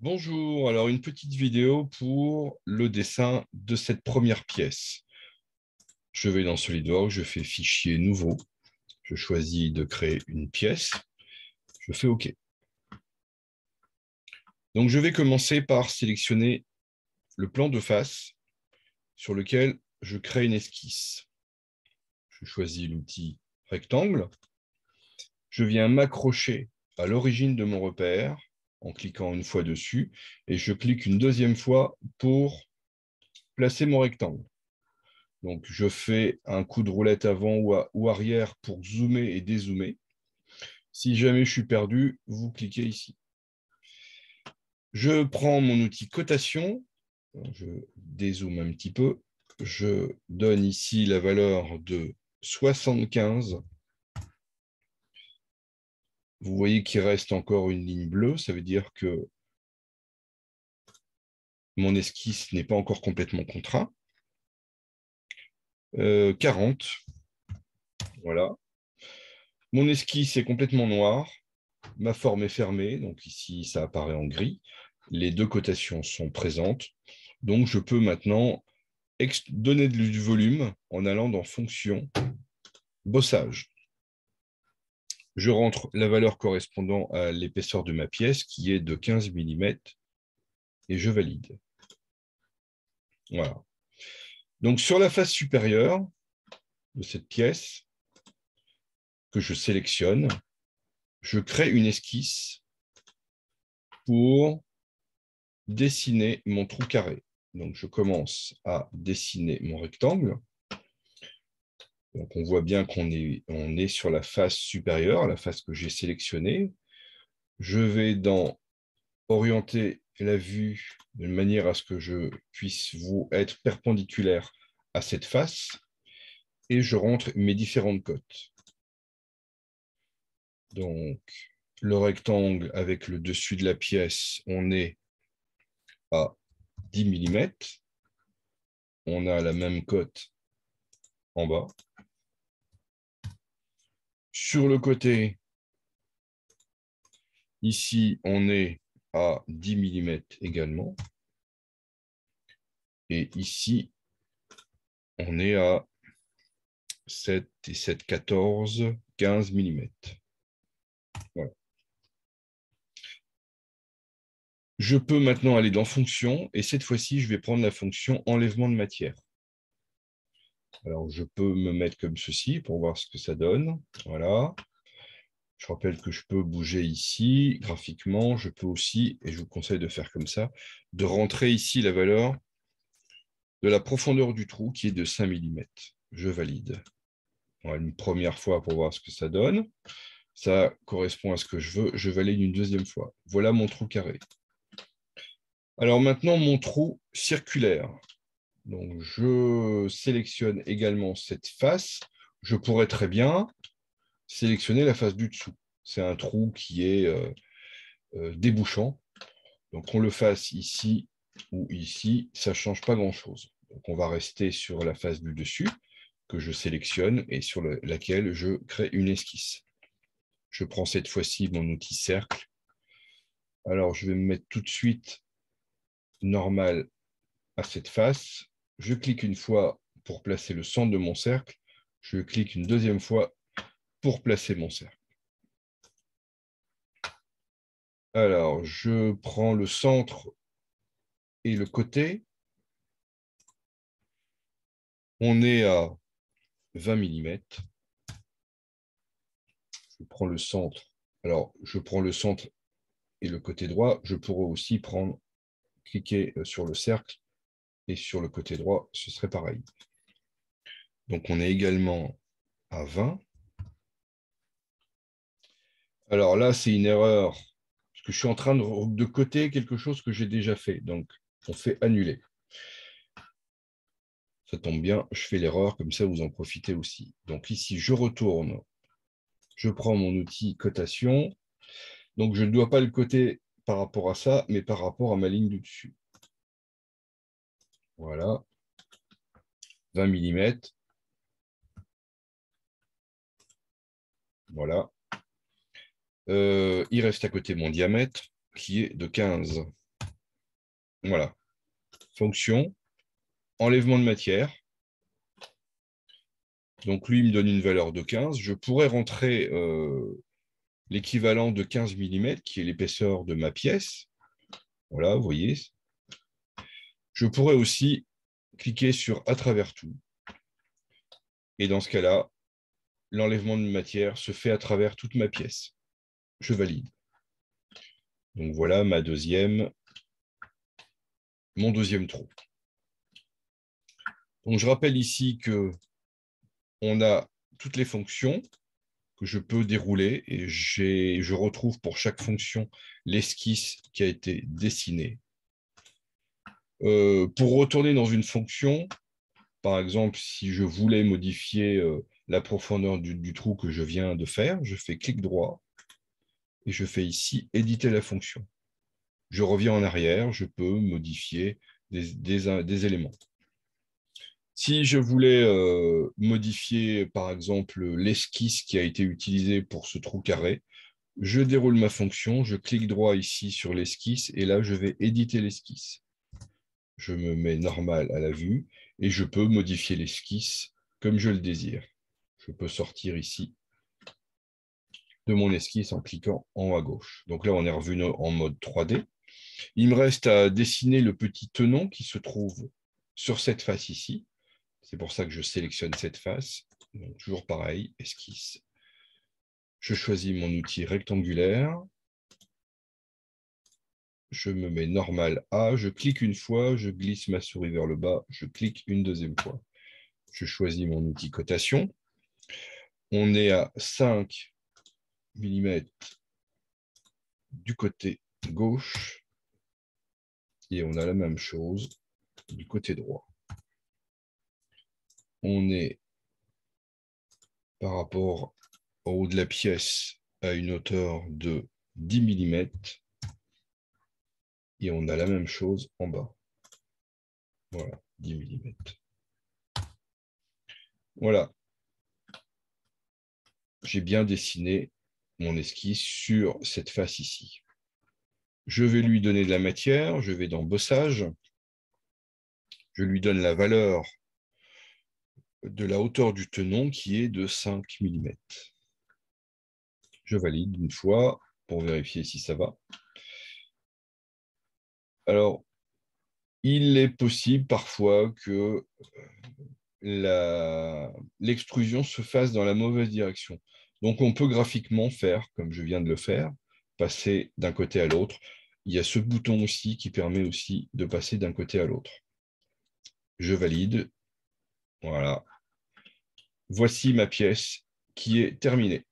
Bonjour, alors une petite vidéo pour le dessin de cette première pièce. Je vais dans SolidWorks, je fais Fichier nouveau, je choisis de créer une pièce, je fais OK. Donc je vais commencer par sélectionner le plan de face sur lequel je crée une esquisse. Je choisis l'outil rectangle, je viens m'accrocher à l'origine de mon repère en cliquant une fois dessus et je clique une deuxième fois pour placer mon rectangle. Donc, je fais un coup de roulette avant ou arrière pour zoomer et dézoomer. Si jamais je suis perdu, vous cliquez ici. Je prends mon outil cotation, je dézoome un petit peu, je donne ici la valeur de 75. Vous voyez qu'il reste encore une ligne bleue, ça veut dire que mon esquisse n'est pas encore complètement contraint. 40, voilà. Mon esquisse est complètement noire. Ma forme est fermée, donc ici, ça apparaît en gris. Les deux cotations sont présentes. Donc, je peux maintenant donner du volume en allant dans Fonction, Bossage. Je rentre la valeur correspondant à l'épaisseur de ma pièce, qui est de 15 mm, et je valide. Voilà. Donc, sur la face supérieure de cette pièce, que je sélectionne, je crée une esquisse pour dessiner mon trou carré. Donc, je commence à dessiner mon rectangle. Donc, on voit bien qu'on est sur la face supérieure, la face que j'ai sélectionnée. Je vais dans orienter la vue de manière à ce que je puisse être perpendiculaire à cette face et je rentre mes différentes cotes. Donc, le rectangle avec le dessus de la pièce, on est à 10 mm. On a la même cote en bas. Sur le côté, ici, on est à 10 mm également. Et ici, on est à 7 et 7, 14, 15 mm. Voilà. Je peux maintenant aller dans Fonction, et cette fois-ci, je vais prendre la fonction enlèvement de matière. Alors, je peux me mettre comme ceci pour voir ce que ça donne. Voilà. Je rappelle que je peux bouger ici, graphiquement. Je peux aussi, et je vous conseille de faire comme ça, de rentrer ici la valeur de la profondeur du trou qui est de 5 mm. Je valide. Voilà, une première fois pour voir ce que ça donne. Ça correspond à ce que je veux. Je valide une deuxième fois. Voilà mon trou carré. Alors maintenant, mon trou circulaire. Donc, je sélectionne également cette face. Je pourrais très bien sélectionner la face du dessous. C'est un trou qui est débouchant. Donc, qu'on le fasse ici ou ici, ça ne change pas grand-chose. Donc, on va rester sur la face du dessus que je sélectionne et sur laquelle je crée une esquisse. Je prends cette fois-ci mon outil cercle. Alors, je vais me mettre tout de suite normal à cette face. Je clique une fois pour placer le centre de mon cercle. Je clique une deuxième fois pour placer mon cercle. Alors, je prends le centre et le côté. On est à 20 mm. Je prends le centre. Alors, je prends le centre et le côté droit. Je pourrais aussi cliquer sur le cercle et sur le côté droit, ce serait pareil. Donc, on est également à 20. Alors là, c'est une erreur, parce que je suis en train de coter quelque chose que j'ai déjà fait. Donc, on fait annuler. Ça tombe bien, je fais l'erreur, comme ça, vous en profitez aussi. Donc ici, je retourne, je prends mon outil cotation. Donc, je ne dois pas le coter par rapport à ça, mais par rapport à ma ligne du dessus. Voilà. 20 mm. Voilà. Il reste à côté mon diamètre, qui est de 15. Voilà. Fonction, enlèvement de matière. Donc, lui, il me donne une valeur de 15. Je pourrais rentrer l'équivalent de 15 mm, qui est l'épaisseur de ma pièce. Voilà, vous voyez. Je pourrais aussi cliquer sur « À travers tout ». Et dans ce cas-là, l'enlèvement de matière se fait à travers toute ma pièce. Je valide. Donc, voilà mon deuxième trou. Donc, je rappelle ici qu'on a toutes les fonctions que je peux dérouler et je retrouve pour chaque fonction l'esquisse qui a été dessinée. Pour retourner dans une fonction, par exemple, si je voulais modifier la profondeur du trou que je viens de faire, je fais clic droit et je fais ici « Éditer la fonction ». Je reviens en arrière, je peux modifier des éléments. Si je voulais modifier, par exemple, l'esquisse qui a été utilisée pour ce trou carré, je déroule ma fonction, je clique droit ici sur l'esquisse et là, je vais éditer l'esquisse. Je me mets normal à la vue et je peux modifier l'esquisse comme je le désire. Je peux sortir ici de mon esquisse en cliquant en haut à gauche. Donc là, on est revenu en mode 3D. Il me reste à dessiner le petit tenon qui se trouve sur cette face ici. C'est pour ça que je sélectionne cette face. Donc, toujours pareil, esquisse. Je choisis mon outil rectangulaire. Je me mets normal A. Je clique une fois, je glisse ma souris vers le bas. Je clique une deuxième fois. Je choisis mon outil cotation. On est à 5 mm du côté gauche. Et on a la même chose du côté droit. On est par rapport au haut de la pièce à une hauteur de 10 mm. Et on a la même chose en bas. Voilà, 10 mm. Voilà. J'ai bien dessiné mon esquisse sur cette face ici. Je vais lui donner de la matière, je vais dans Bossage. Je lui donne la valeur de la hauteur du tenon qui est de 5 mm. Je valide une fois pour vérifier si ça va. Alors, il est possible parfois que l'extrusion se fasse dans la mauvaise direction. Donc, on peut graphiquement faire, comme je viens de le faire, passer d'un côté à l'autre. Il y a ce bouton aussi qui permet aussi de passer d'un côté à l'autre. Je valide. Voilà. Voici ma pièce qui est terminée.